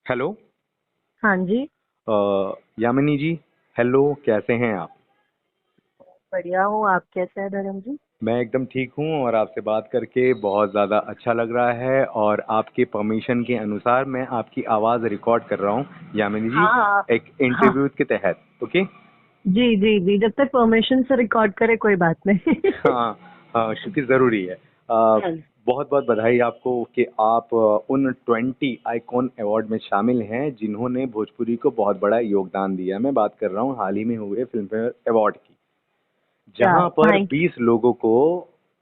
Hello. हाँ जी। यामिनी जी, hello, कैसे हैं आप? बढ़िया हूँ। आप कैसे हैं धर्म जी? मैं एकदम ठीक हूँ और आपसे बात करके बहुत ज़्यादा अच्छा लग रहा है और आपके परमिशन के अनुसार मैं आपकी आवाज़ रिकॉर्ड कर रहा हूँ, यामिनी जी, हाँ हाँ। एक हाँ इंटरव्यू के तहत। ओके। जी जी जी, जब तक परमिशन से रिकॉर्ड करे कोई बात नहीं। हाँ। हाँ, क्योंकि ज़रूरी है। हाँ बहुत बहुत बधाई आपको कि आप उन 20 आइकॉन अवार्ड में शामिल हैं जिन्होंने भोजपुरी को बहुत बड़ा योगदान दिया। मैं बात कर रहा हूँ हाल ही में हुए फिल्म फेयर अवार्ड की, या जहां पर थैंक 20 लोगों को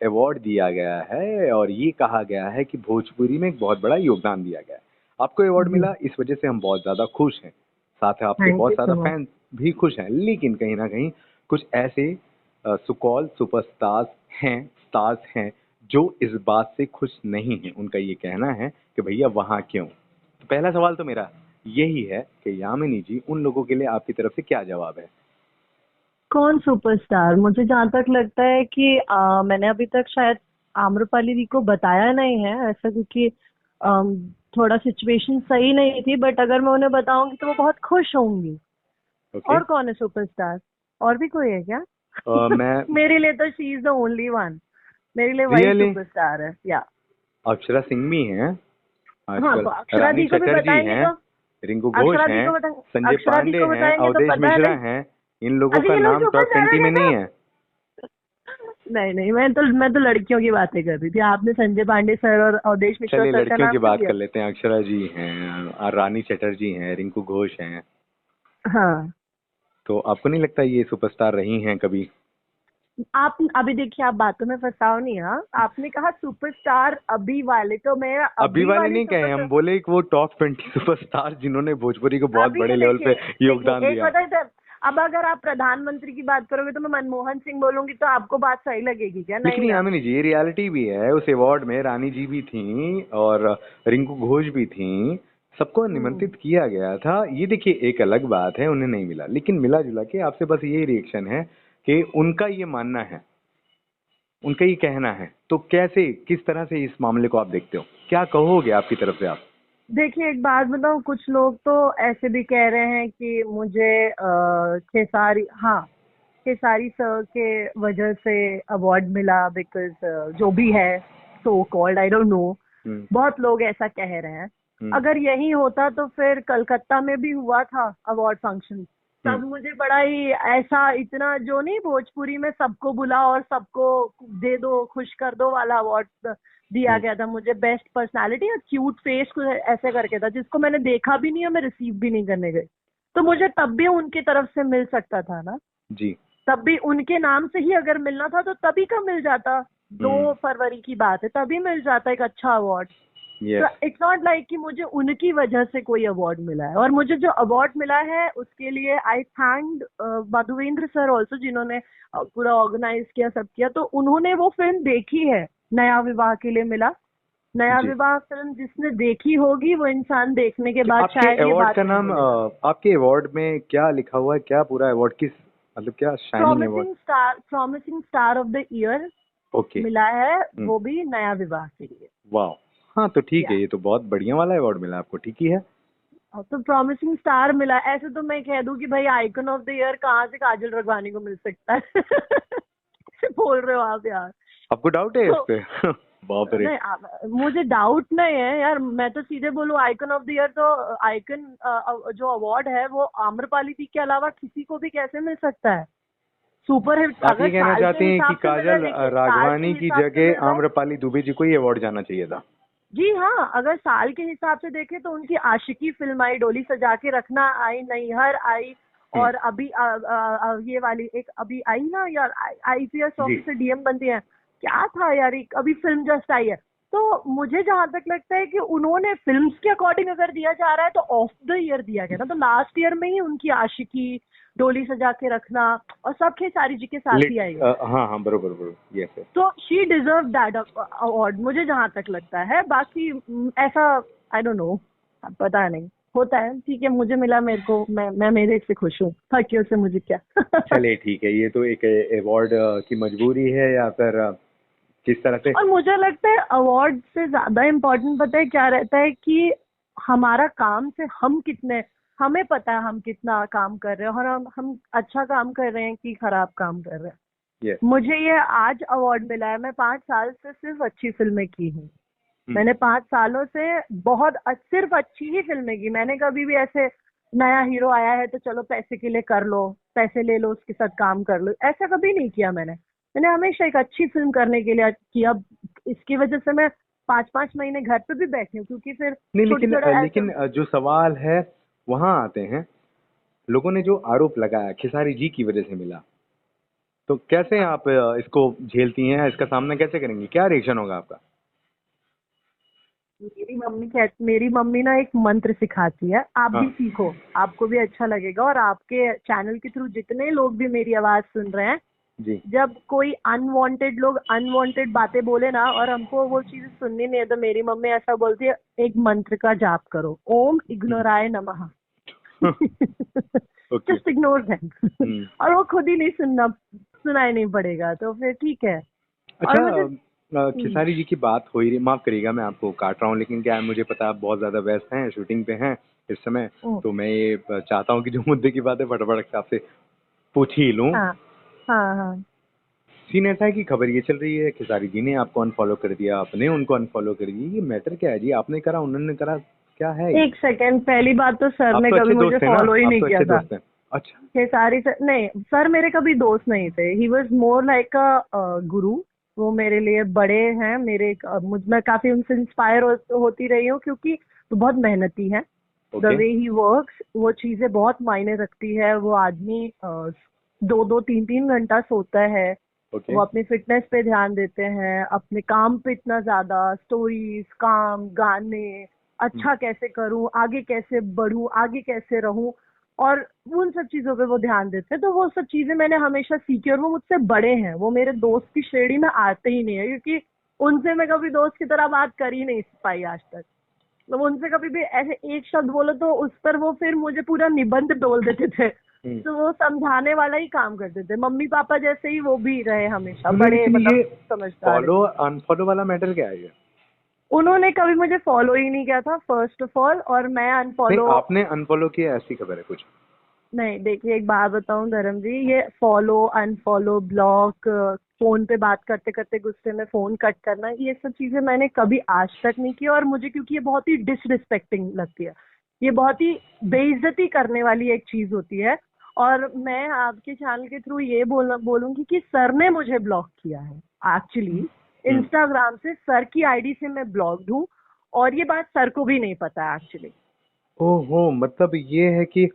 अवार्ड दिया गया है और ये कहा गया है कि भोजपुरी में एक बहुत बड़ा योगदान दिया गया है। आपको अवार्ड जी। मिला, इस वजह से हम बहुत ज़्यादा खुश हैं। साथ है आपके थैंक बहुत यू सारा सो मच। फैन भी खुश हैं, लेकिन कहीं ना कहीं कुछ ऐसे सुकॉल सुपरस्टार्स हैं, स्टार्स हैं, जो इस बात से खुश नहीं हैं। उनका ये कहना है कि भैया वहाँ क्यों। तो पहला सवाल तो मेरा यही है कि यामिनी जी, उन लोगों के लिए आपकी तरफ से क्या जवाब है? कौन सुपरस्टार? मुझे जहाँ तक लगता है कि मैंने अभी तक शायद आम्रपाली दी को बताया नहीं है ऐसा, क्योंकि थोड़ा सिचुएशन सही नहीं थी। बट अगर मैं उन्हें बताऊंगी तो वो बहुत खुश होंगी। ओके। और कौन है सुपरस्टार? और भी कोई है क्या? मैं मेरे लिए तो she is the only one. मेरे लिए वही रियली सुपरस्टार है या। अक्षरा सिंह भी हैं हाँ आजकल, तो अक्षरा रानी दी को भी चटर्जी बताएंगे हैं, तो। रिंकू घोष अक्षरा दी हैं, को बताएंगे। संजय अक्षरा दी पांडे को हैं, बताएंगे तो अवधेश पता मिश्रा नहीं। हैं। इन लोगों अच्छा, का ये लोग नाम टॉप सुपरस्टार 20 है में क्या? नहीं है। नहीं नहीं, मैं तो लड़कियों की बातें कर रही थी। आपने संजय पांडे सर और अवधेश मिश्रा चलिए सर का लड़कियों नाम की क्यों बात लिया? कर लेते हैं। अक्षरा जी हैं और रानी चटर्जी हैं, रिंकू घोष हैं। हाँ। तो आपको नहीं लगता ये सुपरस्टार रही हैं कभी? आप अभी देखिए, आप बातों में फंसाओ नहीं। हाँ, आपने कहा सुपरस्टार अभी वाले, तो मैं अभी अभी वाले वाली नहीं कहे, सुपरस्टार। हम बोले कि वो टॉप 20 सुपरस्टार जिन्होंने भोजपुरी को बहुत अभी बड़े ये लेवल पे देखिए। योगदान देखिए, एक दिया। बताए तो। अब अगर आप प्रधानमंत्री की बात करोगे तो मैं मनमोहन सिंह बोलूंगी, तो आपको बात सही लगेगी क्या? लेकिन नहीं ना। यामिनी जी, ये रियलिटी भी है। उस अवार्ड में रानी जी भी थी और रिंकू घोष भी थी। सबको हम्म। निमंत्रित किया गया था। ये देखिए, एक अलग बात है उन्हें नहीं मिला, लेकिन मिला जुला के आपसे बस यही रिएक्शन है कि उनका ये मानना है, उनका ये कहना है। तो कैसे, किस तरह से इस मामले को आप देखते हो? क्या कहोगे आपकी तरफ से आप? देखिए, एक बात बताऊं, कुछ लोग तो ऐसे भी कह रहे हैं कि मुझे खेसारी, हाँ, खेसारी सर के वजह से अवार्ड मिला, बिकॉज जो भी है, so called, I don't know. Hmm. बहुत लोग ऐसा कह रहे हैं। हम्म। अगर यही होता तो फिर कलकत्ता में भी हुआ था अवार्ड फंक्शन। हम्म। तब मुझे बड़ा ही ऐसा, इतना जो नहीं, भोजपुरी में सबको बुला और सबको दे दो, खुश कर दो वाला अवार्ड दिया हम्म। गया था मुझे। बेस्ट पर्सनालिटी और क्यूट फेस कुछ ऐसे करके था, जिसको मैंने देखा भी नहीं और मैं रिसीव भी नहीं करने गई। तो मुझे तब भी उनकी तरफ से मिल सकता था ना। जी। तब भी उनके नाम से ही अगर मिलना था तो तभी का मिल जाता। हम्म। 2 फरवरी की बात है, तभी मिल जाता एक अच्छा अवार्ड। तो यस। इट्स नॉट लाइक कि मुझे उनकी वजह से कोई अवार्ड मिला है। और मुझे जो अवार्ड मिला है उसके लिए आई थैंक मधुवेंद्र सर ऑल्सो, जिन्होंने पूरा ऑर्गेनाइज किया, सब किया। तो उन्होंने वो फिल्म देखी है, नया विवाह के लिए मिला। नया जी। विवाह फिल्म जिसने देखी होगी वो इंसान देखने के बाद आपके शायद ये अवार्ड बात का नहीं नाम बोलेगा। आपके अवार्ड में क्या लिखा हुआ है? क्या पूरा अवार्ड किस, मतलब क्या shining award? Promising star of the year okay. मिला है, हम्म। वो भी नया विवाह के लिए। वाह। हाँ तो ठीक या है, ये तो बहुत बढ़िया वाला अवार्ड मिला आपको, ठीक ही है। तो प्रॉमिसिंग स्टार मिला। ऐसे तो मैं कह दूं कि भाई आइकन ऑफ द ईयर कहाँ से काजल रघवानी को मिल सकता है? कैसे बोल रहे हो आप यार? आपको डाउट है इस तो पे? बाप रे। नहीं, मुझे डाउट नहीं है यार। मैं तो सीधे बोलूं, आइकन ऑफ द ईयर तो आइकन जो अवार्ड है वो आम्रपाली दी के अलावा किसी को भी कैसे मिल सकता है? सुपर हिट आप ये अगर कहना साल के चाहते हैं कि हिसाब से मिल रहा है, काजल देखिए साल के राघवानी की हिसाब से मिल जगह रहा है। आम्रपाली दुबे जी को ये अवार्ड जाना चाहिए था? जी हाँ, अगर साल के हिसाब से देखें तो उनकी आशिकी फिल्म आई, डोली सजा के रखना आई, नैहर आई, हम्म। और अभी ये वाली एक अभी आई ना यार, आईपीएस जी। ऑफिसर डीएम बनती है। क्या था यार, एक अभी फिल्म जस्ट आई है। तो मुझे जहां तक लगता है कि उन्होंने फिल्म्स के अकॉर्डिंग अगर दिया जा रहा है तो ऑफ द ईयर दिया गया ना। तो लास्ट ईयर में ही उनकी आशिकी, डोली सजा के रखना और सब खेसारी जी के साथ ही आई है। हाँ हाँ, बरोबर बरोबर, यस है। तो शी डिजर्व दैट अवार्ड, मुझे जहां तक लगता है। बाकी ऐसा आई डोंट नो, पता नहीं। होता है, ठीक है, मुझे मिला, मेरे को, मैं मेरे से खुश हूँ, बाकियों से मुझे क्या। चलिए ठीक है, ये तो एक अवार्ड की मजबूरी है या फिर किस तरह से? और मुझे लगता है अवार्ड से ज्यादा इम्पोर्टेंट पता है क्या रहता है कि हमारा काम से हम कितने, हमें पता है हम कितना काम कर रहे हैं और हम अच्छा काम कर रहे हैं कि खराब काम कर रहे हैं। ये मुझे ये आज अवार्ड मिला है, मैं 5 साल से सिर्फ अच्छी फिल्में की हूँ। मैंने 5 सालों से सिर्फ अच्छी ही फिल्में की। मैंने कभी भी ऐसे नया हीरो आया है तो चलो पैसे के लिए कर लो, पैसे ले लो, उसके साथ काम कर लो, ऐसा कभी नहीं किया मैंने। मैंने हमेशा एक अच्छी फिल्म करने के लिए किया। इसकी वजह से मैं 5-5 महीने घर पे भी बैठी हूँ, क्योंकि फिर नहीं, छोटे लेकिन छोटे ऐसे। लेकिन जो सवाल है वहां आते हैं, लोगों ने जो आरोप लगाया खेसारी जी की वजह से मिला, तो कैसे आप इसको झेलती हैं, इसका सामना कैसे करेंगी, क्या रिएक्शन होगा आपका? मेरी मम्मी ना एक मंत्र सिखाती है, आप हाँ भी सीखो, आपको भी अच्छा लगेगा। और आपके चैनल के थ्रू जितने लोग भी मेरी आवाज सुन रहे हैं, जी। जब कोई अनवांटेड लोग अनवांटेड बातें बोले ना और हमको वो चीजें सुननी नहीं है, तो मेरी मम्मी ऐसा बोलती है, एक मंत्र का जाप करो, ओम इग्नोराय नमः। ओके। Just ignore them. और वो खुद ही नहीं सुनाई नहीं पड़ेगा, तो फिर ठीक है। और अच्छा, मुझे खेसारी जी की बात हो ही रही, माफ करिएगा मैं आपको काट रहा हूँ, लेकिन क्या है, मुझे पता है आप बहुत ज्यादा व्यस्त हैं, शूटिंग पे हैं इस समय, तो मैं ये चाहता हूँ कि जो मुद्दे की बात है फटाफट से आपसे पूछ ही लूँ। हाँ हाँ हाँ। सीन ऐसा है कि खबर ये चल रही है खेसारी जी ने आपको अनफॉलो कर दिया, आपने उनको अनफॉलो कर दिया, ये मैटर क्या है जी? आपने करा, उन्होंने करा, क्या है ये? एक सेकेंड, पहली बात तो सर आप ने तो कभी अच्छे मुझे दोस्त हैं ना, फॉलो ही आप नहीं तो किया अच्छे था। दोस्त हैं। अच्छा। खेसारी सर नहीं, सर मेरे कभी दोस्त नहीं थे। ही वॉज मोर लाइक अ गुरु। वो मेरे लिए बड़े हैं, मैं काफी उनसे इंस्पायर होती रही हूँ, क्योंकि वो बहुत मेहनती है। The okay. Way he works, वो चीजें बहुत मायने रखती है। वो आदमी 2-2 3-3 घंटा सोता है। ओके। वो अपनी फिटनेस पे ध्यान देते हैं, अपने काम पे इतना ज्यादा, स्टोरीज, काम, गाने, अच्छा कैसे करूं, आगे कैसे बढ़ूं, आगे कैसे रहूं, और उन सब चीजों पे वो ध्यान देते हैं। तो वो सब चीजें मैंने हमेशा सीखी, और वो मुझसे बड़े हैं, वो मेरे दोस्त की श्रेणी में आते ही नहीं है, क्योंकि उनसे मैं कभी दोस्त की तरह बात कर ही नहीं पाई आज तक। मतलब उनसे कभी भी ऐसे एक शब्द बोलो तो उस पर वो फिर मुझे पूरा निबंध बोल देते थे। तो वो समझाने वाला ही काम करते थे, मम्मी पापा जैसे ही वो भी रहे हमेशा, नहीं, बड़े लेकिन मतलब ये समझदार। फॉलो अनफॉलो वाला मैटर क्या है ये? उन्होंने कभी मुझे फॉलो ही नहीं किया था फर्स्ट ऑफ ऑल, और मैं नहीं, अनफॉलो आपने अनफॉलो किया ऐसी खबर है कुछ? नहीं। देखिए एक बात बताऊं धर्म जी, ये फॉलो अनफॉलो ब्लॉक, फोन पे बात करते करते गुस्से में फोन कट करना, ये सब चीजें मैंने कभी आज तक नहीं की। और मुझे क्योंकि ये बहुत ही डिसरिस्पेक्टिंग लगती है, ये बहुत ही बेइज्जती करने वाली एक चीज होती है। और मैं आपके चैनल के थ्रू ये बोलूंगी कि सर ने मुझे ब्लॉक किया है एक्चुअली। इंस्टाग्राम से सर की आईडी से मैं ब्लॉक्ड हूँ, और ये बात सर को भी नहीं पता एक्चुअली। ओहो, मतलब ये है कि,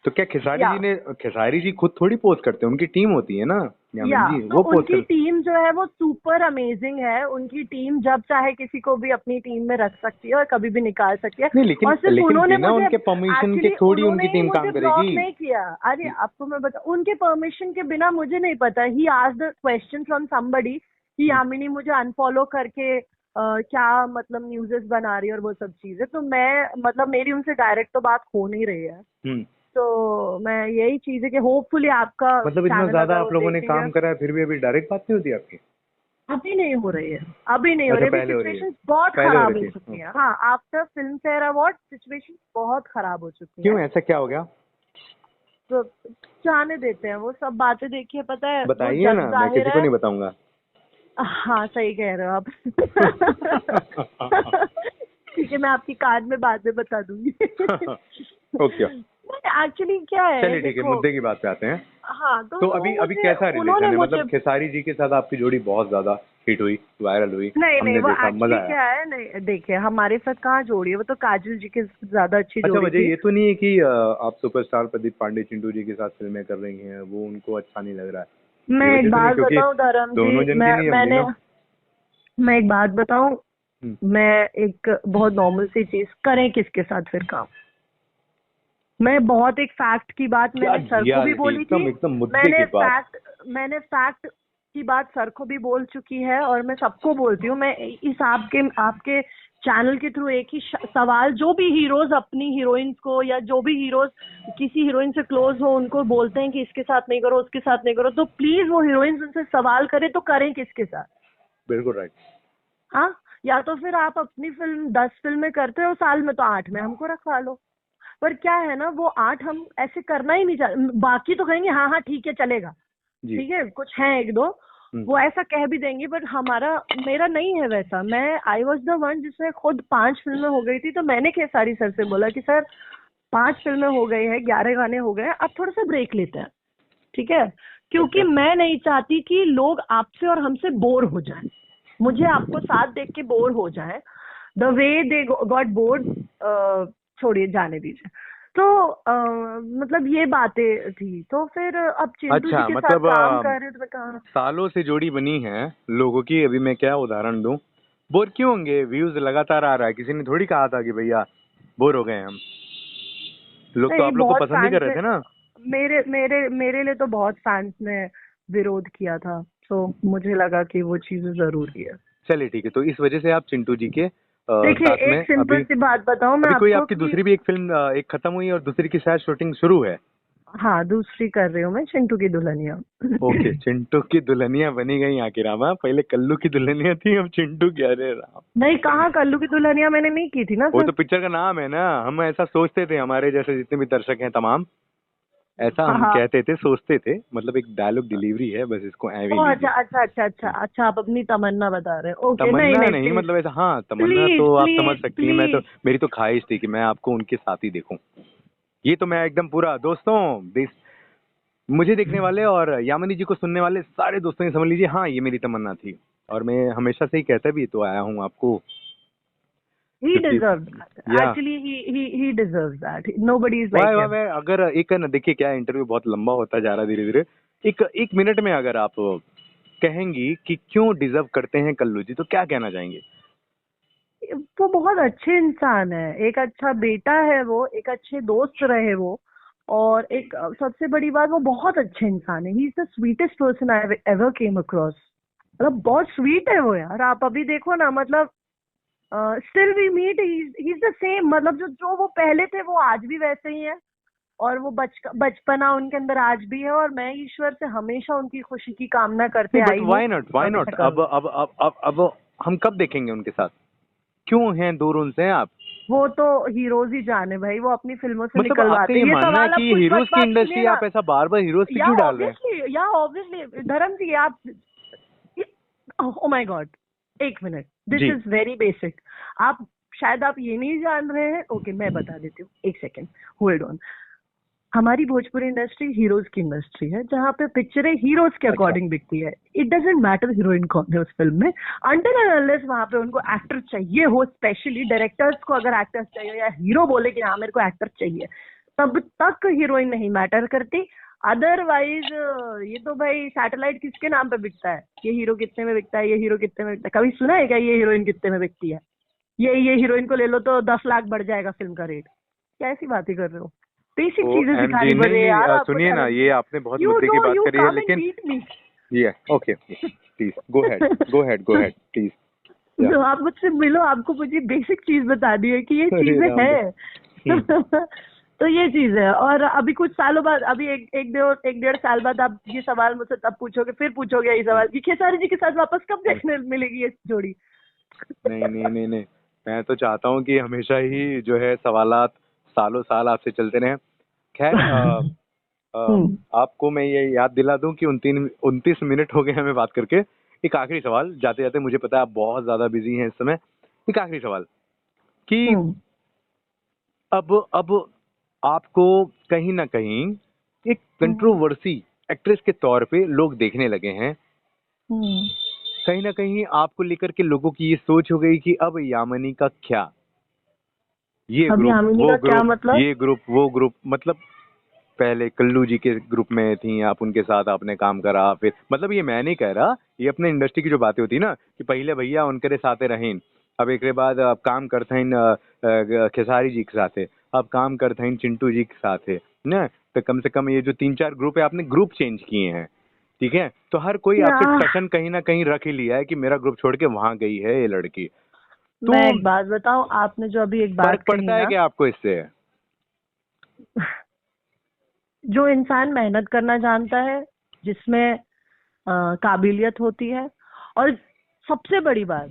तो क्या या खेसारी जी खुद थोड़ी पोस्ट करते हैं, उनकी टीम होती है ना यामिन जी, तो वो पोस्ट उनकी कर। टीम जो है वो सुपर अमेजिंग है। उनकी टीम जब चाहे किसी को भी अपनी टीम में रख सकती है और कभी भी निकाल सकती है। नहीं, लेकिन और सिर्फ लेकिन उन्होंने बिना मुझे उनके परमिशन के एक्चुअली थोड़ी उन्होंने उनकी ही टीम मुझे काम ब्लॉक करेगी। नहीं किया। अरे आपको मैं बता, उनके परमिशन के बिना मुझे नहीं पता। He asked the question from somebody कि यामिनी मुझे अनफॉलो करके क्या मतलब न्यूज़ेस बना रही है और वो सब चीजें। तो मैं मतलब मेरी उनसे डायरेक्ट तो बात हो नहीं रही है। हम्म। तो मैं यही चीज है कि होपफुली आपका मतलब इतना चैनल ज्यादा अगर वो आप लोगों ने देखेंगे। काम करा है, फिर भी अभी डायरेक्ट बात नहीं होती आपकी? अभी नहीं हो रही है, अभी नहीं हो अच्छा, रही। अभी पहले हो रही है। सिचुएशन बहुत पहले हो खराब रही हो थी। चुकी है। हाँ, after film fair award situation बहुत खराब हो चुकी है। क्यों, ऐसा क्या हो गया? तो जाने देते हैं, वो सब बातें देखिए, पता है वो बताइए जग ना, मैं जाहिर किसी को है। नहीं बताऊंगा। हाँ सही कह रहे हो आप। ठीक है, मैं आपकी कार्ड में बाद में बता दूंगी। ओके। एक्चुअली क्या है चलिए ठीक है, देखो। मुद्दे की बात पे आते हैं। हाँ तो तो वो अभी अभी मुझे, कैसा उन्होंने रिलेशन है, मुझे मतलब खेसारी जी के साथ आपकी जोड़ी बहुत ज्यादा हिट हुई, वायरल हुई, नहीं नहीं, हमने वो देखा, मजा एक्चुअली आया। क्या है, नहीं देखिए हमारे साथ कहाँ जोड़ी है, वो तो काजल जी के साथ ज्यादा अच्छी अच्छा, जोड़ी वजह थी। ये तो नहीं है कि आप सुपरस्टार प्रदीप पांडे चिंटू जी के साथ फिल्में कर रही हैं, वो उनको अच्छा नहीं लग रहा है, मैं ये एक वजह तो नहीं? बात क्योंकि बताऊं धर्म जी, दोनों जन की नहीं हमनी मैंने ना। मैं एक बात बताऊं, हम्म। मैं एक बहुत नॉर्मल सी चीज, करें किसके साथ फिर काम। मैं बहुत एक फैक्ट की बात क्या मैंने सर को भी रियलिटी, बोली थी। एकदम एकदम मुद्दे की बात। मैंने फैक्ट की बात सर को भी बोल चुकी है, और मैं सबको बोलती हूँ। मैं इस आपके चैनल के थ्रू एक ही सवाल, जो भी हीरोज अपनी हीरोइंस को, या जो भी हीरोज किसी हीरोइन से क्लोज हो, उनको बोलते हैं कि इसके साथ नहीं करो, उसके साथ नहीं करो, तो प्लीज वो हीरोइंस उनसे सवाल करे तो करें किसके साथ। बिल्कुल राइट। हाँ, या तो फिर आप अपनी फिल्म 10 फिल्में करते हो साल में, तो 8 में हमको रखवा लो। पर क्या है ना, वो 8 हम ऐसे करना ही नहीं चाहते। बाकी तो कहेंगे हाँ हाँ ठीक है चलेगा, जी। ठीक है, कुछ है एक दो हम्म। वो ऐसा कह भी देंगे, बट मेरा नहीं है वैसा। मैं आई वॉज द वन जिसमें खुद 5 फिल्में हो गई थी, तो मैंने खेसारी सर से बोला कि सर 5 फिल्में हो गई है, 11 गाने हो गए हैं, अब थोड़ा सा ब्रेक लेते हैं, ठीक है, क्योंकि अच्छा। मैं नहीं चाहती कि लोग आपसे और हमसे बोर हो जाएं। मुझे आपको साथ देख के बोर हो जाए, the way they got bored. छोड़िए, जाने दीजिए। तो मतलब ये बातें थी, तो फिर अब चिंटू जी अच्छा, के साथ मतलब काम कर रहे हैं, तो मैं कहा सालों से जोड़ी बनी है लोगों की। अभी मैं क्या उदाहरण दूं, बोर क्यों होंगे? व्यूज लगातार आ रहा है, किसी ने थोड़ी कहा था कि भैया बोर हो गए हैं हम। लोग तो नहीं, आप लोग को बहुत पसंद ही फैंस कर रहे ने, थे ना। मेरे मेरे मेरे लिए तो बहुत फैंस ने विरोध किया था, तो मुझे लगा कि वो चीज जरूरी है। चलिए ठीक है, तो इस वजह से आप चिंटू जी के देखिए, साथ में एक सिंपल अभी सी बात बताऊं मैं अभी कोई आपको आपकी कि दूसरी भी एक फिल्म एक खत्म हुई है और दूसरी की शायद शूटिंग शुरू है। हाँ, दूसरी कर रही हूँ मैं, चिंटू की दुल्हनिया। ओके, चिंटू की दुल्हनिया बनी गई आखिर रामा। पहले कल्लू की दुल्हनिया थी, अब चिंटू की। अरे राम। नहीं, कहाँ कल्लू की दुल्हनिया मैंने नहीं की थी ना वो सर। तो पिक्चर का नाम है ना। हम ऐसा सोचते थे, हमारे जैसे जितने भी दर्शक हैं तमाम, ऐसा हाँ हम हाँ। कहते थे, सोचते थे। मतलब एक डायलॉग डिलीवरी है, बस इसको ओ ऐਵੇਂ अच्छा लीजिए। अच्छा अच्छा अच्छा अच्छा, आप अपनी तमन्ना बता रहे हो, ओके, नहीं तमन्ना नहीं, नहीं, प्लीज मतलब ऐसा, हाँ तमन्ना प्लीज तो आप समझ प्लीज सकती हैं। मैं तो, प्लीज। मेरी तो ख्वाहिश थी कि मैं आपको उनके साथ ही देखूं। ये तो मैं एकदम पूरा दोस्तों, मुझे देखने वाले और यामिनी जी को सुनने वाले सारे दोस्तों ने समझ लीजिए, हाँ ये मेरी तमन्ना थी। और मैं हमेशा से ही कहता भी तो आया हूँ आपको, ही क्योंकि डिजर्व दैट, या actually he deserve that, nobody is वाह लाइक वाह हिम। वाह। अगर एक है ना, देखिए क्या इंटरव्यू बहुत लंबा होता जा रहा है धीरे धीरे। एक एक मिनट में अगर आप कहेंगी कि क्यों डिजर्व करते हैं कल्लू जी, तो क्या कहना चाहेंगे? वो बहुत अच्छे इंसान है, एक अच्छा बेटा है वो, एक अच्छे दोस्त रहे वो, और एक सबसे बड़ी बात, वो बहुत अच्छे इंसान है। ही is the sweetest person I ever came across. मतलब बहुत स्वीट है वो यार, आप अभी देखो ना, मतलब still we meet, he is the same. मतलब जो जो वो पहले थे वो आज भी वैसे ही है, और वो बचपना उनके अंदर आज भी है, और मैं ईश्वर से हमेशा उनकी खुशी की कामना करते नहीं बट आई हूँ, व्हाई नॉट, व्हाई हमेशा नॉट? अब करूंगी। अब अब अब अब हम कब देखेंगे उनके साथ? क्यों हैं दूर उनसे आप? वो तो हीरोज ही जाने भाई, वो अपनी फिल्मों से मतलब आपका निकलवाते ये हैं। ये मानना है सवाल कि आप ये कुछ मत हीरोज की बात इंडस्ट्री सुनिएगा। आप ऐसा बार बार हीरोज पे क्यों डाल रहे हैं? या ऑब्वियसली धर्म जी, आप, ओ माय गॉड, एक minute, this ji. Is very basic. आप शायद आप ये नहीं जान रहे हैं, ओके मैं बता देती हूँ, एक सेकेंड, होल्ड ऑन। हमारी भोजपुरी इंडस्ट्री हीरोज की इंडस्ट्री है, जहाँ पे पिक्चरें हीरोज के अच्छा। अकॉर्डिंग बिकती है। इट डजेंट मैटर हीरोइन कौन है उस फिल्म में, अनटिल एंड अनलेस वहां पे उनको एक्टर चाहिए हो। स्पेशली डायरेक्टर्स को अगर एक्टर्स चाहिए, या हीरो बोले कि हाँ मेरे को एक्टर चाहिए, तब तक हीरोइन नहीं मैटर करती। अदरवाइज ये तो भाई सैटेलाइट किसके नाम पे बिकता है, ये हीरो कितने में बिकता है, ये हीरो कितने में बिकता है, कभी सुना है क्या ये हीरोइन कितने में बिकती है? ये हीरोइन को ले लो तो 10 लाख बढ़ जाएगा फिल्म का रेट। क्या ऐसी बातें कर रहे हो? बेसिक ओ चीजें एम जी, सिखानी पड़ नहीं रही है नहीं, यार आपको सुनिए ना, टैलेंट। ये आपने बहुत यू मुद्दे की नो, बात यू करी है, कम एंड लेकिन बीट मी। ये okay, please go head, go head, go ahead please. या तो आप मुझसे मिलो, आपको मुझे बेसिक चीज बता दी है कि ये अरे चीजें राम हैं। राम। तो ये चीज है, और अभी कुछ सालों बाद, अभी एक डेढ़ साल बाद आप ये सवाल मुझसे तब पूछोगे, फिर पूछोगे ये सवाल कि खेसारी जी के साथ वापस कब देखने मिलेगी ये जोड़ी। नहीं नहीं नहीं नहीं, मैं तो चाहता हूँ कि हमेशा ही जो है सवालात सालों साल आपसे चलते रहें। खैर हम्म। आपको मैं ये याद दिला दूं कि 29 मिनट हो गए हमें बात करके। एक आखिरी सवाल जाते जाते, मुझे पता है आप बहुत ज्यादा बिजी हैं इस समय। एक आखिरी सवाल कि हम्म। अब आपको कहीं ना कहीं एक हम्म। कंट्रोवर्सी एक्ट्रेस के तौर पे लोग देखने लगे हैं। हम्म। कहीं ना कहीं आपको लेकर के लोगों की ये सोच हो गई कि अब यामिनी का क्या, ये अब ग्रुप यामिनी वो का क्या ग्रुप, मतलब? ये ग्रुप वो ग्रुप, मतलब पहले कल्लू जी के ग्रुप में थी आप, उनके साथ आपने काम करा, फिर मतलब ये मैं नहीं कह रहा, ये अपने इंडस्ट्री की जो बातें होती ना कि पहले भैया उनके साथे रहें, अब एक बाद अब काम करते हैं खेसारी जी के साथे, अब काम करते हैं चिंटू जी के साथे ना। तो कम से कम ये जो 3-4 ग्रुप है, आपने ग्रुप चेंज किए हैं, ठीक है? तो हर कोई या आपसे टशन कहीं ना कहीं रख ही लिया है कि मेरा ग्रुप छोड़ के वहां गई है ये लड़की। मैं तो एक बात बताऊं, आपने जो अभी एक फर्क बात कही पड़ता है ना, क्या आपको इससे? जो इंसान मेहनत करना जानता है, जिसमें काबिलियत होती है, और सबसे बड़ी बात,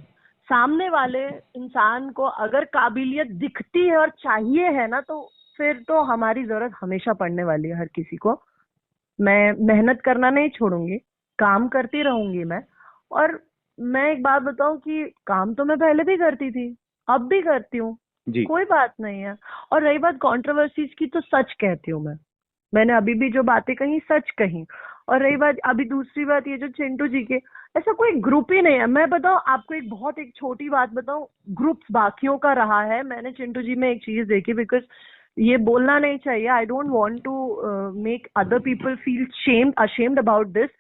सामने वाले इंसान को अगर काबिलियत दिखती है और चाहिए है ना, तो फिर तो हमारी जरूरत हमेशा पड़ने वाली है हर किसी को। मैं मेहनत करना नहीं छोड़ूंगी, काम करती रहूंगी मैं। और मैं एक बात बताऊं कि काम तो मैं पहले भी करती थी, अब भी करती हूँ, जी। कोई बात नहीं है। और रही बात कंट्रोवर्सीज की, तो सच कहती हूँ मैं, मैंने अभी भी जो बातें कही सच कही। और रही बात अभी दूसरी बात, ये जो चिंटू जी के, ऐसा कोई ग्रुप ही नहीं है। मैं बताऊं आपको, एक छोटी बात बताऊं, ग्रुप्स बाकियों का रहा है। मैंने चिंटू जी में एक चीज देखी, बिकॉज ये बोलना नहीं चाहिए, I don't want to make other people feel ashamed about this,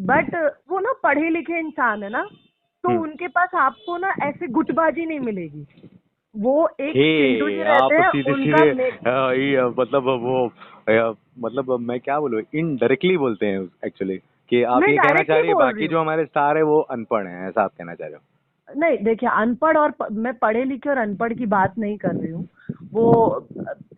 but वो ना पढ़े लिखे इंसान है ना, तो हम्म। उनके पास आपको ना ऐसे गुटबाजी नहीं मिलेगी। वो एक चिंटू जी हे रहते आप हैं, सीधे उनका सीधे ये मतलब वो मतलब मैं क्या बोलूँ, इनडायरेक्टली बोलते हैं एक्चुअली, कि आप मैं ये कहना चाह डायरेक्टली रही है बोल रही बाकी हूँ। जो हमारे स्टार है वो अनपढ़ हैं, ऐसा आप कहना चाह रहे हो? नहीं देखिए, अनपढ़ और मैं पढ़े लिखे और अनपढ़ की बात नहीं कर रही हूँ। वो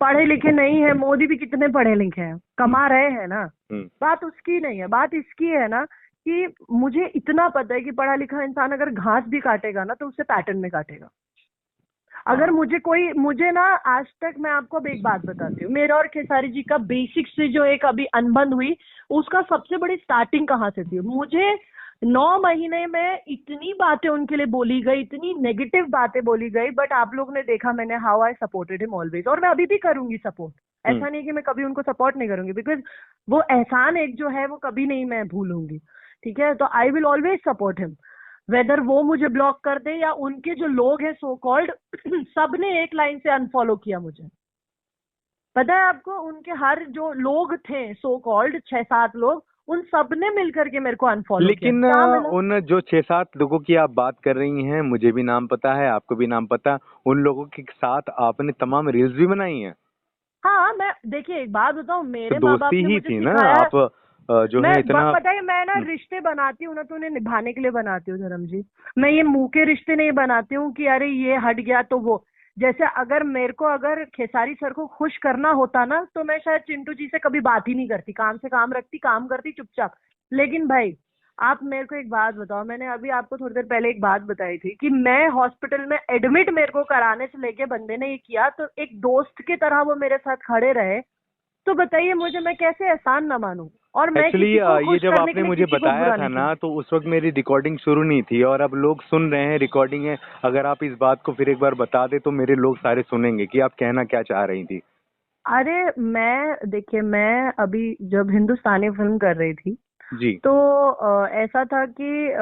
पढ़े लिखे नहीं है, मोदी भी कितने पढ़े लिखे हैं, हम्म। कमा रहे हैं ना। हम्म। बात उसकी नहीं है, बात इसकी है ना, कि मुझे इतना पता है कि पढ़ा लिखा इंसान अगर घास भी काटेगा ना, तो उसे पैटर्न में काटेगा। अगर हाँ। मुझे ना, आज तक मैं आपको अब एक बात बताती हूँ, मेरा और खेसारी जी का बेसिक से जो एक अभी अनबन हुई, उसका सबसे बड़ी स्टार्टिंग कहाँ से थी। मुझे 9 महीने में इतनी बातें उनके लिए बोली गई, इतनी नेगेटिव बातें बोली गई, बट आप लोग ने देखा मैंने how I supported him always, और मैं अभी भी करूंगी सपोर्ट। हम्म। ऐसा नहीं कि मैं कभी उनको सपोर्ट नहीं करूंगी, बिकॉज वो एहसान एक जो है वो कभी नहीं मैं भूलूंगी। ठीक है, तो I will always support him, whether वो मुझे ब्लॉक कर दे या उनके जो लोग हैं सो कॉल्ड सबने एक लाइन से अनफॉलो किया मुझे। पता है आपको, उनके हर जो लोग थे सो कॉल्ड 6-7 लोग, उन सब ने मिलकर के मेरे को अनफॉलो किया। लेकिन क्या मिला? उन जो 6-7 लोगों की आप बात कर रही हैं, मुझे भी नाम पता है, आपको भी नाम पता है, उन लोगों के साथ आपने तमाम रील्स भी बनाई हैं। हाँ, मैं देखिए एक बात बताऊं, तो मेरे माँ बाप दोस्ती ने ही मुझे थी ना, सिखाया है। आप जो है इतना। पता है, मैं ना रिश्ते बनाती हूँ ना, तो उन्हें निभाने के लिए बनाती हूँ धर्म जी। मैं ये मुंह के रिश्ते नहीं बनाती हूँ कि अरे ये हट गया तो वो। जैसे अगर मेरे को अगर खेसारी सर को खुश करना होता ना, तो मैं शायद चिंटू जी से कभी बात ही नहीं करती, काम से काम रखती, काम करती चुपचाप। लेकिन भाई, आप मेरे को एक बात बताओ, मैंने अभी आपको थोड़ी देर पहले एक बात बताई थी कि मैं हॉस्पिटल में एडमिट, मेरे को कराने से लेके बंदे ने ये किया, तो एक दोस्त की तरह वो मेरे साथ खड़े रहे। तो बताइए मुझे, मैं कैसे एहसान ना मानूं? और मैं एक्चुअली किसी को ये खुश जब करने के आपने लिए मुझे किसी को बताया बुरा था नहीं ना, किया। तो उस वक्त मेरी रिकॉर्डिंग शुरू नहीं थी, और अब लोग सुन रहे हैं, रिकॉर्डिंग है। अगर आप इस बात को फिर एक बार बता दे तो मेरे लोग सारे सुनेंगे कि आप कहना क्या चाह रही थी। अरे मैं देखिए, मैं अभी जब हिंदुस्तानी फिल्म कर रही थी, जी। तो ऐसा था कि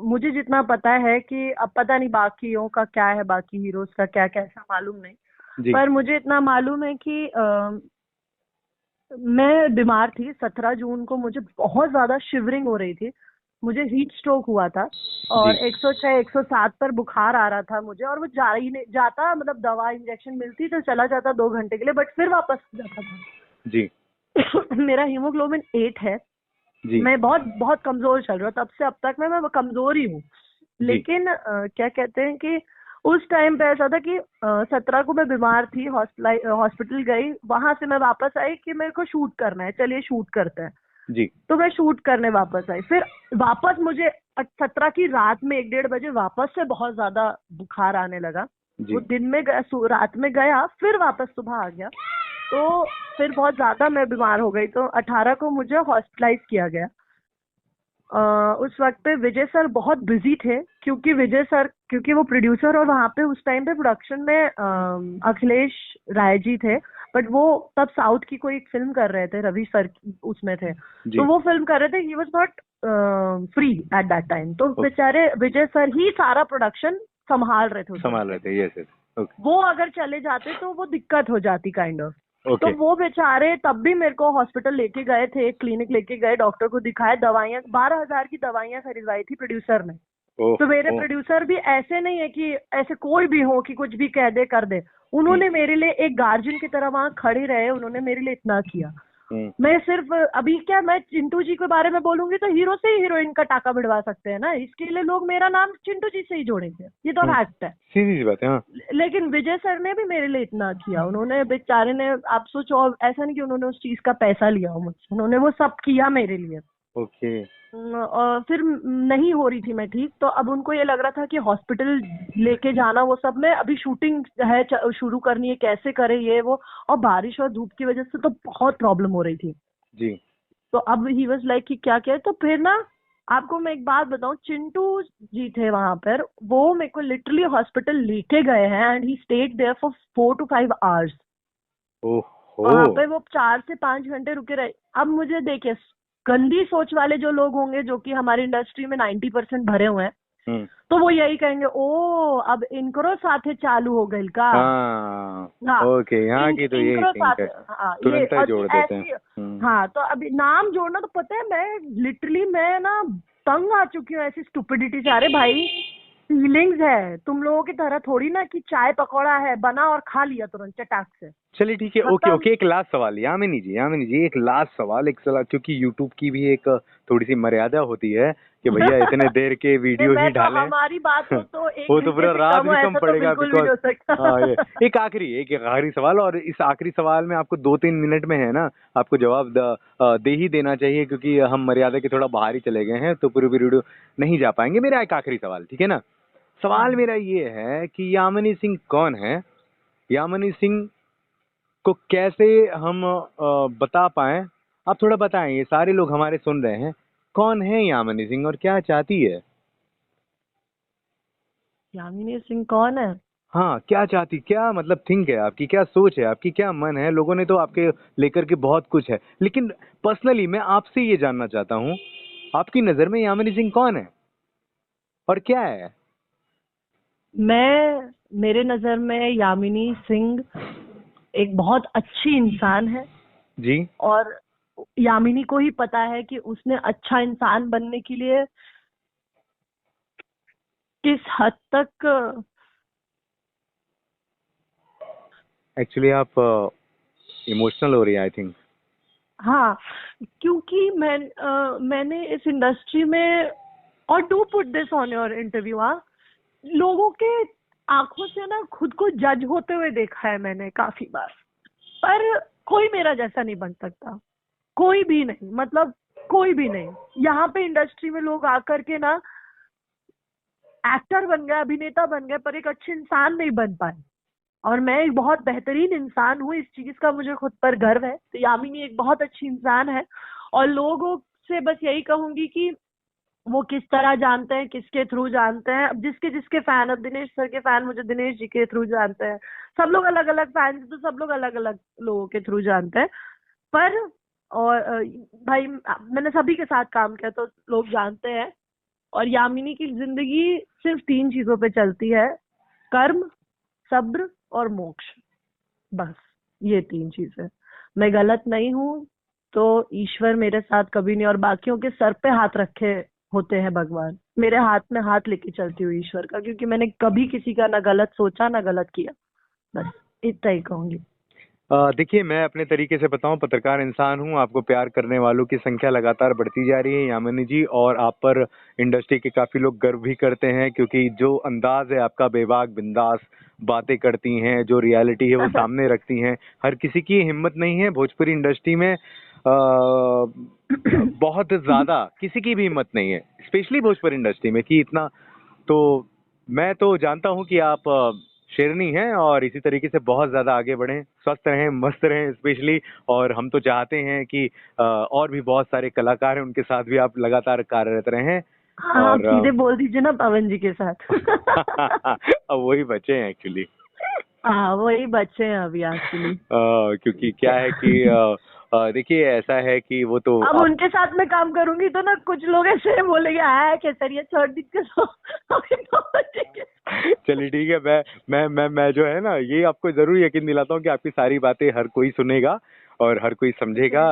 मुझे जितना पता है कि अब पता नहीं बाकियों का क्या है, बाकी हीरोज का क्या क्या, ऐसा मालूम नहीं। जी। पर मुझे इतना मालूम है कि मैं बीमार थी 17 जून को, मुझे बहुत ज्यादा शिवरिंग हो रही थी, मुझे हीट स्ट्रोक हुआ था। और जी। 106 107 पर बुखार आ रहा था मुझे, और वो जा ही नहीं जाता, मतलब दवा इंजेक्शन मिलती तो चला जाता 2 घंटे के लिए, बट फिर वापस आ जाता था। जी। मेरा हीमोग्लोबिन 8 है। जी। मैं बहुत बहुत कमजोर चल रहा हूँ, तब से अब तक मैं कमजोर ही हूँ। जी। लेकिन क्या कहते हैं कि उस टाइम पे ऐसा था कि 17 को मैं बीमार थी, हॉस्पिटल गई, वहां से मैं वापस आई कि मेरे को शूट करना है, चलिए शूट करते हैं। जी। तो मैं शूट करने वापस आई, फिर वापस मुझे 17 की रात में 1-1:30 बजे वापस से बहुत ज्यादा बुखार आने लगा। वो जी। दिन में गया, रात में गया, फिर वापस सुबह आ गया। तो फिर बहुत ज्यादा मैं बीमार हो गई, तो 18 को मुझे हॉस्पिटलाइज किया गया। उस वक्त पे विजय सर बहुत बिजी थे, क्योंकि विजय सर, क्योंकि वो प्रोड्यूसर, और वहां पे उस टाइम पे प्रोडक्शन में अखिलेश राय जी थे, बट वो तब साउथ की कोई फिल्म कर रहे थे, रवि सर उसमें थे, तो जी। वो फिल्म कर रहे थे, he was not free at that time, तो ओके। बेचारे विजय सर ही सारा प्रोडक्शन संभाल रहे थे उस वक्त संभाल पे। रहे थे, यस यस। ओके। वो अगर चले जाते तो वो दिक्कत हो जाती काइंड ऑफ। तो ओके। वो बेचारे तब भी मेरे को हॉस्पिटल लेके गए थे, क्लिनिक लेके गए, डॉक्टर को दिखाया, दवाइयाँ 12,000 की दवाइयाँ खरीदवाई थी प्रोड्यूसर ने। ओह। तो मेरे ओह। प्रोड्यूसर भी ऐसे नहीं है कि ऐसे कोई भी हो कि कुछ भी कह दे कर दे, हम्म। उन्होंने मेरे लिए एक गार्जियन की तरह वहां खड़े रहे, उन्होंने मेरे लिए इतना किया। हम्म। मैं सिर्फ अभी क्या, मैं चिंटू जी के बारे में बोलूंगी तो हीरो से ही हीरोइन का टाका भिड़वा सकते हैं ना, इसके लिए लोग मेरा नाम चिंटू जी से ही जोड़ेंगे, ये तो फैक्ट है। सीधी सी बात है, हाँ। लेकिन विजय सर ने भी मेरे लिए इतना किया, उन्होंने बेचारे ने, आप सोचो, और ऐसा नहीं कि उन्होंने उस चीज का पैसा लिया हो मुझसे, उन्होंने वो सब किया मेरे लिए। ओके। और फिर नहीं हो रही थी मैं ठीक, तो अब उनको ये लग रहा था कि हॉस्पिटल लेके जाना, वो सब में अभी शूटिंग है शुरू करनी है, कैसे करें ये वो, और बारिश और धूप की वजह से तो बहुत प्रॉब्लम हो रही थी। जी। तो अब ही वाज लाइक कि क्या क्या है, तो फिर ना आपको मैं एक बात बताऊं, चिंटू जी थे वहां पर, वो मेरे को लिटरली हॉस्पिटल लेके गए हैं and he stayed there for 4 to 5 hours। ओहो। वहां पे वो 4 से 5 घंटे रुके रहे। अब मुझे देखिए, गंदी सोच वाले जो लोग होंगे, जो कि हमारी इंडस्ट्री में 90% भरे हुए हैं, हम्म। तो वो यही कहेंगे, ओ अब इनकरो साथे चालू हो गई का। हाँ। हाँ, ओके, यहाँ की तो यही इनकरो थिंक साथ, है, हाँ ये तुरंत ही और जोड़ देते हैं। ऐसी। हाँ, तो अभी नाम जोड़ना, तो पता है मैं लिटरली मैं ना तंग आ चुकी हूँ ऐसी स्टुपिडिटी से। अरे भाई, फीलिंग्स है, तुम लोगों की तरह थोड़ी ना कि चाय पकौड़ा है, बना और खा लिया तुरंत चटाक से। चलिए ठीक है, ओके मतलब ओके, एक लास्ट सवाल यामिनी जी, एक लास्ट सवाल, एक सवाल, क्योंकि यूट्यूब की भी एक थोड़ी सी मर्यादा होती है कि भैया इतने देर के नहीं, वीडियो मैं ही तो डालें। हमारी बात हो तो एक वो तो घंटे पूरा से रात कम हो, भी कम ऐसा तो पड़ेगा, बिल्कुल भी बिकॉज नहीं हो हाँ ये सकता। एक आखिरी सवाल, और इस आखिरी सवाल में आपको 2-3 मिनट में है ना, आपको जवाब दे ही देना चाहिए, क्योंकि हम मर्यादा के थोड़ा बाहर ही चले गए हैं, तो पूरी वीडियो नहीं जा पाएंगे। मेरा एक आखिरी सवाल, ठीक है ना? सवाल मेरा ये है कि यामिनी सिंह कौन है? यामिनी सिंह को कैसे हम बता पाएं? आप थोड़ा बताएं, ये सारे लोग हमारे सुन रहे हैं, कौन है यामिनी सिंह और क्या चाहती है? यामिनी सिंह कौन है? हाँ, क्या चाहती, क्या मतलब थिंक है आपकी, क्या सोच है आपकी, क्या मन है? लोगों ने तो आपके लेकर के बहुत कुछ है, लेकिन पर्सनली मैं आपसे ये जानना चाहता हूँ, आपकी नजर में यामिनी सिंह कौन है और क्या है? मेरे नजर में यामिनी सिंह एक बहुत अच्छी इंसान है। जी। और यामिनी को ही पता है कि उसने अच्छा इंसान बनने के लिए किस हद तक। एक्चुअली आप इमोशनल हो रही है, आई थिंक। हाँ, क्योंकि मैंने इस इंडस्ट्री में, और do put this on your interview, हाँ, लोगों के आंखों से ना खुद को जज होते हुए देखा है मैंने काफी बार। पर कोई मेरा जैसा नहीं बन सकता, कोई भी नहीं, मतलब कोई भी नहीं। यहाँ पे इंडस्ट्री में लोग आकर के ना एक्टर बन गए, अभिनेता बन गए, पर एक अच्छे इंसान नहीं बन पाए। और मैं एक बहुत बेहतरीन इंसान हूँ, इस चीज का मुझे खुद पर गर्व है। तो यामिनी एक बहुत अच्छी इंसान है, और लोगों से बस यही कहूंगी कि वो किस तरह जानते हैं, किसके थ्रू जानते हैं। अब जिसके जिसके फैन, अब दिनेश सर के फैन मुझे दिनेश जी के थ्रू जानते हैं, सब लोग अलग अलग फैन, तो सब लोग अलग अलग लोगों के थ्रू जानते हैं। पर और भाई, मैंने सभी के साथ काम किया तो लोग जानते हैं। और यामिनी की जिंदगी सिर्फ 3 चीजों पे चलती है: कर्म, सब्र और मोक्ष। बस ये 3 चीजें। मैं गलत नहीं हूं तो ईश्वर मेरे साथ कभी नहीं, और बाकियों के सर पे हाथ रखे होते हैं भगवान, मेरे हाथ में हाथ लेके चलती हूँ ईश्वर का, क्योंकि मैंने कभी किसी का ना गलत सोचा ना गलत किया। बस इतना ही कहूंगी। देखिए, मैं अपने तरीके से बताऊं, पत्रकार इंसान हूं, आपको प्यार करने वालों की संख्या लगातार बढ़ती जा रही है यामिनी जी, और आप पर इंडस्ट्री के काफी लोग गर्व भी करते हैं, क्योंकि जो अंदाज है आपका, बेबाक बिंदास बातें करती हैं, जो रियलिटी है वो सामने रखती हैं। हर किसी की हिम्मत नहीं है भोजपुरी इंडस्ट्री में, बहुत ज्यादा किसी की भी हिम्मत नहीं है, स्पेशली भोजपुरी इंडस्ट्री में, कि इतना। तो मैं तो जानता हूँ कि आप शेरनी हैं, और इसी तरीके से बहुत ज़्यादा आगे बढ़ें, स्वस्थ रहें, मस्त रहें स्पेशली। और हम तो चाहते हैं कि और भी बहुत सारे कलाकार हैं, उनके साथ भी आप लगातार कार्यरत रहें। हाँ, आप और सीधे बोल दीजिए ना पवन जी के साथ। अब वही बचे हैं एक्चुअली। हाँ, वही बच्चे हैं अभी एक्चुअली। क्योंकि क्या है कि देखिए, ऐसा है कि वो तो अब आप। उनके साथ मैं काम करूंगी तो ना कुछ लोग ऐसे बोलेंगे, आया केसरिया छोड़ दी के सो अभी पवन जी के साथ। चलिए ठीक है, मैं जो है ना, ये आपको जरूर यकीन दिलाता हूँ कि आपकी सारी बातें हर कोई सुनेगा और हर कोई समझेगा।